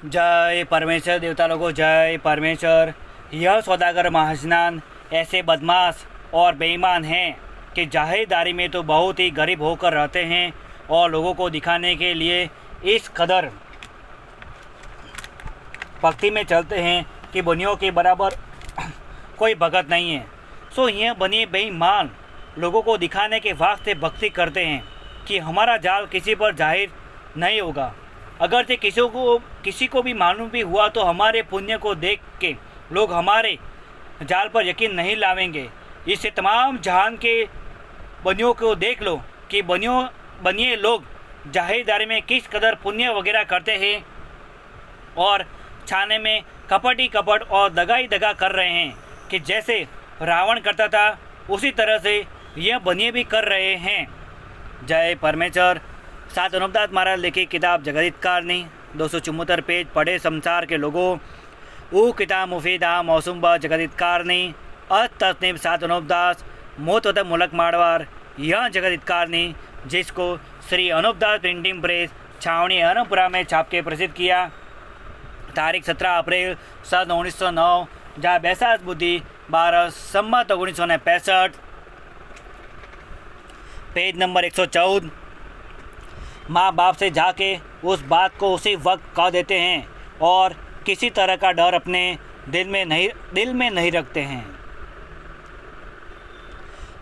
जय परमेश्वर देवता लोगों, जय परमेश्वर। यह सौदागर महाजनान ऐसे बदमाश और बेईमान हैं कि जाहिरदारी में तो बहुत ही गरीब होकर रहते हैं और लोगों को दिखाने के लिए इस कदर भक्ति में चलते हैं कि बनियों के बराबर कोई भगत नहीं है। सो यह बनिए बेईमान लोगों को दिखाने के वास्ते भक्ति करते हैं कि हमारा जाल किसी पर जाहिर नहीं होगा। अगर से किसी को भी मालूम भी हुआ तो हमारे पुण्य को देख के लोग हमारे जाल पर यकीन नहीं लावेंगे। इससे तमाम जहान के बनियों को देख लो कि बनिए लोग जाहिरदारी में किस कदर पुण्य वगैरह करते हैं और छाने में कपट और दगा कर रहे हैं कि जैसे रावण करता था उसी तरह से यह बनिए भी कर रहे हैं। जय परमेश्वर। सात अनुपदास महाराज लिखी किताब जगदितकारणी 274 पेज पढ़े संसार के लोगों। ऊ किताब मुफीदा मौसुम ब जगदितकारणी तस्नीम सात अनुपदास मोत मुलक मारवार। यह जगदितकारणी जिसको श्री अनुपदास प्रिंटिंग प्रेस छावनी अनपुरा में छाप के प्रसिद्ध किया। तारीख 17 अप्रैल सन 1909 जहाँ बैसाख बुद्धि 12 संमत 1965 पेज नंबर 114। माँ बाप से जाके उस बात को उसी वक्त कह देते हैं और किसी तरह का डर अपने दिल में नहीं रखते हैं।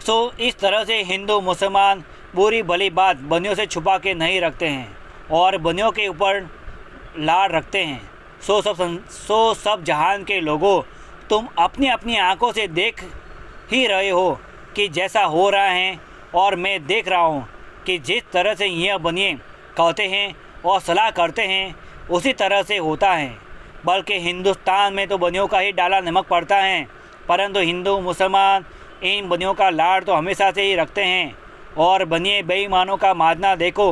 सो इस तरह से हिंदू मुसलमान बुरी भली बात बनियों से छुपा के नहीं रखते हैं और बनियों के ऊपर लाड़ रखते हैं। सो सब जहान के लोगों, तुम अपनी अपनी आंखों से देख ही रहे हो कि जैसा हो रहा है और मैं देख रहा हूँ कि जिस तरह से यह बनिए कहते हैं और सलाह करते हैं उसी तरह से होता है। बल्कि हिंदुस्तान में तो बनियों का ही डाला नमक पड़ता है, परंतु हिंदू मुसलमान इन बनियों का लाड़ तो हमेशा से ही रखते हैं। और बनिए बेईमानों का माजना देखो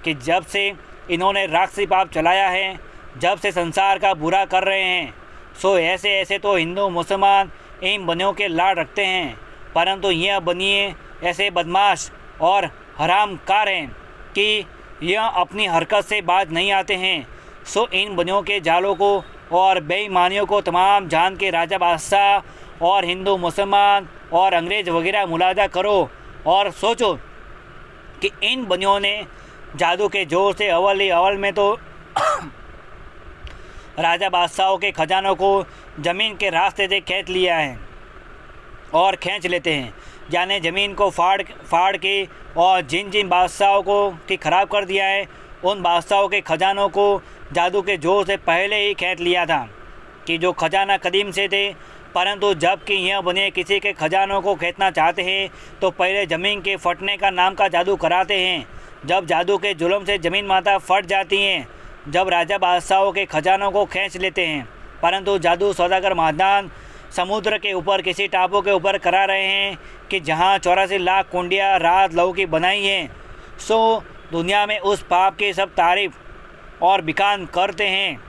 कि जब से इन्होंने राक्षसी पाप चलाया है, जब से संसार का बुरा कर रहे हैं, सो ऐसे तो हिंदू मुसलमान इन बनियों के लाड़ रखते हैं, परंतु यह बनिए ऐसे बदमाश और हरामकार हैं कि यह अपनी हरकत से बाज नहीं आते हैं। सो इन बनियों के जालों को और बेईमानियों को तमाम जान के राजा बादशाह और हिंदू मुसलमान और अंग्रेज़ वगैरह मुलाजा करो और सोचो कि इन बनियों ने जादू के जोर से अव्वल में तो राजा बादशाहों के खजानों को ज़मीन के रास्ते से खींच लिया है और खींच लेते हैं, यानी ज़मीन को फाड़ के और जिन बादशाहों को कि ख़राब कर दिया है उन बादशाहों के खजानों को जादू के जोर से पहले ही खींच लिया था कि जो खजाना कदीम से थे। परंतु जब कि यह बने किसी के खजानों को खींचना चाहते हैं तो पहले ज़मीन के फटने का नाम का जादू कराते हैं। जब जादू के जुल्म से ज़मीन माता फट जाती हैं, जब राजा बादशाहों के खजानों को खींच लेते हैं। परंतु जादू सौदागर महादान समुद्र के ऊपर किसी टापू के ऊपर करा रहे हैं कि जहां 84 लाख कुंडिया रात लहू की बनाई हैं। सो दुनिया में उस पाप की सब तारीफ और बिकान करते हैं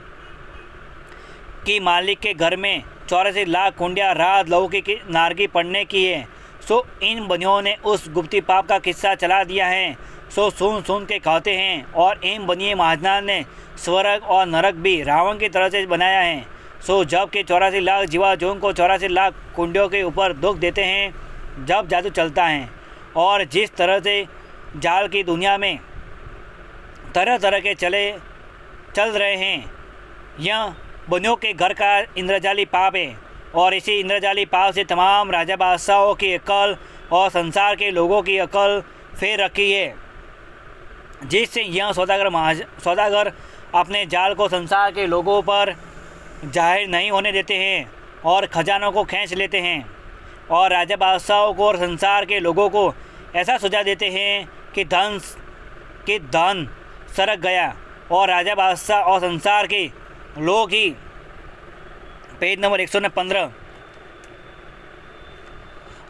कि मालिक के घर में 84 लाख कुंडिया रात लहू की नारगी पड़ने की है। सो इन बनियों ने उस गुप्ती पाप का किस्सा चला दिया है। सो सुन के कहते हैं और इन बनिए महाजनान ने स्वर्ग और नरक भी रावण की तरह से बनाया है। सो जब के 84 लाख जीवा जों को 84 लाख कुंडियों के ऊपर दुख देते हैं जब जादू चलता है। और जिस तरह से जाल की दुनिया में तरह तरह के चल रहे हैं, यह बनियों के घर का इंद्रजाली पाप है और इसी इंद्रजाली पाप से तमाम राजा बादशाहों की अकल और संसार के लोगों की अकल फेर रखी है, जिससे यह सौदागर अपने जाल को संसार के लोगों पर जाहिर नहीं होने देते हैं और खजानों को खींच लेते हैं। और राजा बादशाहों को और संसार के लोगों को ऐसा सुझा देते हैं कि धन सरक गया और राजा बादशाह और संसार के लोग ही पेज नंबर 115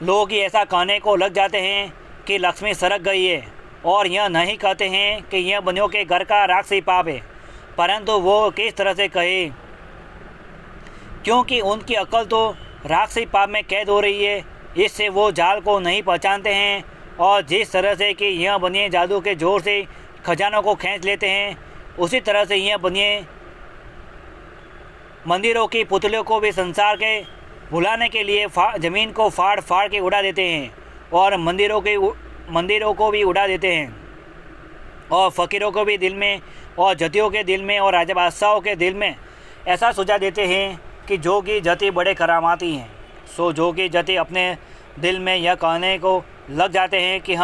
लोग ही ऐसा कहने को लग जाते हैं कि लक्ष्मी सरक गई है और यह नहीं कहते हैं कि यह बनियों के घर का राक्षसी पाप है, परंतु वो किस तरह से कहे, क्योंकि उनकी अकल तो राक्षसी पाप में कैद हो रही है। इससे वो जाल को नहीं पहचानते हैं और जिस तरह से कि यह बनिए जादू के जोर से खजानों को खींच लेते हैं, उसी तरह से यह बनिए मंदिरों की पुतलियों को भी संसार के भुलाने के लिए ज़मीन को फाड़ फाड़ के उड़ा देते हैं और मंदिरों को भी उड़ा देते हैं और फ़कीरों को भी दिल में और जतियों के दिल में और राजा बादशाहों के दिल में ऐसा सुझा देते हैं कि जोगी जति बड़े करामाती हैं। सो जोगी जति अपने दिल में यह कहने को लग जाते हैं कि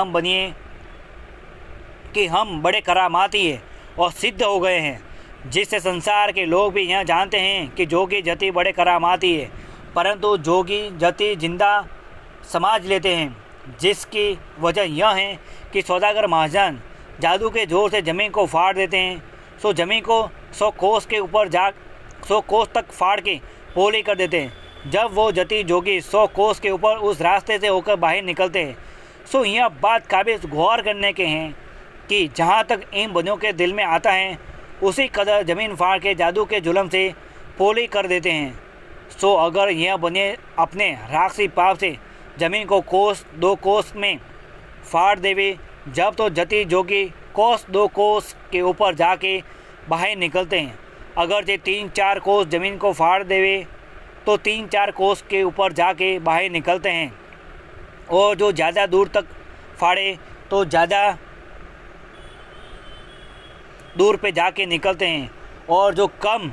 हम बड़े करामाती हैं और सिद्ध हो गए हैं, जिससे संसार के लोग भी यह जानते हैं कि जोगी जति बड़े करामाती है। परंतु जोगी जति जिंदा समाज लेते हैं, जिसकी वजह यह है कि सौदागर महाजन जादू के जोर से ज़मीन को फाड़ देते हैं। सो ज़मीन को 100 कोस तक फाड़ के पोली कर देते हैं। जब वो जति जोगी 100 कोस के ऊपर उस रास्ते से होकर बाहर निकलते हैं, सो यह बात काबिल गौर करने के हैं कि जहाँ तक इन बनियों के दिल में आता है उसी कदर ज़मीन फाड़ के जादू के जुल्म से पोली कर देते हैं। सो अगर यह बनिए अपने राक्षसी पाप से ज़मीन को कोस 2 कोस में फाड़ देवे, जब तो जति जोगी कोस 2 कोस के ऊपर जाके बाहर निकलते हैं। अगर जे 3-4 कोस ज़मीन को फाड़ देवे तो 3-4 कोस के ऊपर जाके बाहर निकलते हैं, और जो ज़्यादा दूर तक फाड़े तो ज़्यादा दूर पे जाके निकलते हैं, और जो कम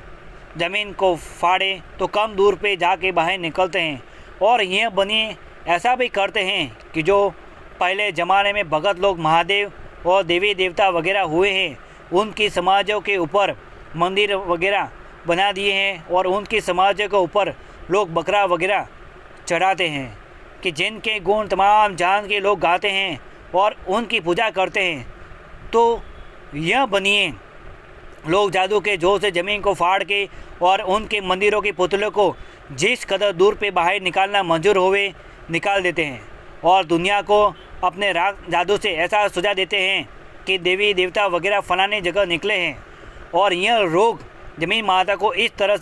ज़मीन को फाड़े तो कम दूर पे जाके बाहर निकलते हैं। और यह बनिए ऐसा भी करते हैं कि जो पहले ज़माने में भगत लोग महादेव और देवी देवता वगैरह हुए हैं, उनकी समाजों के ऊपर मंदिर वगैरह बना दिए हैं और उनकी समाजों के ऊपर लोग बकरा वगैरह चढ़ाते हैं कि जिनके गुण तमाम जान के लोग गाते हैं और उनकी पूजा करते हैं। तो यह बनिए लोग जादू के जोर से ज़मीन को फाड़ के और उनके मंदिरों की पुतलों को जिस कदर दूर पे बाहर निकालना मंजूर होवे निकाल देते हैं, और दुनिया को अपने जादू से ऐसा सुझा देते हैं कि देवी देवता वगैरह फलानी जगह निकले हैं। और यह रोग ज़मीन माता को इस तरह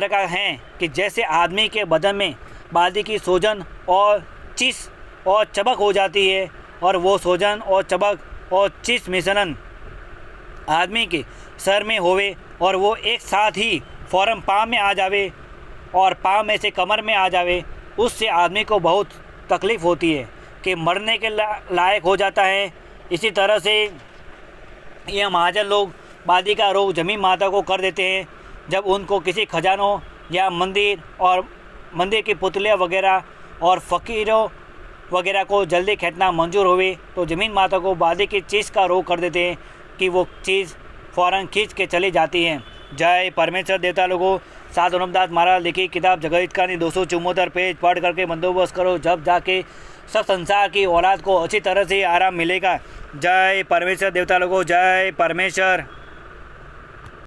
का है कि जैसे आदमी के बदन में बादी की सूजन और चिस और चबक हो जाती है, और वो सूजन और चबक और चिस मिश्रण आदमी के सर में होवे और वो एक साथ ही फ़ौरन पाँव में आ जावे और पाँव में से कमर में आ जावे, उससे आदमी को बहुत तकलीफ़ होती है कि मरने के लायक हो जाता है। इसी तरह से यह महाजन लोग बादी का रोग ज़मीन माता को कर देते हैं जब उनको किसी खजानों या मंदिर की पुतलियाँ वगैरह और फ़कीरों वगैरह को जल्दी खेतना मंजूर हुए, तो ज़मीन माता को बादी की चीज़ का रोग कर देते हैं कि वो चीज़ फ़ौरन खींच के चली जाती है। जय परमेश्वर देवता लोगों, साधु रामदास महाराज लिखी किताब जगत कहानी 274 पेज पढ़ करके बंदोबस्त करो, जब जाके सब संसार की औलाद को अच्छी तरह से आराम मिलेगा। जय परमेश्वर देवता लोगों, जय परमेश्वर।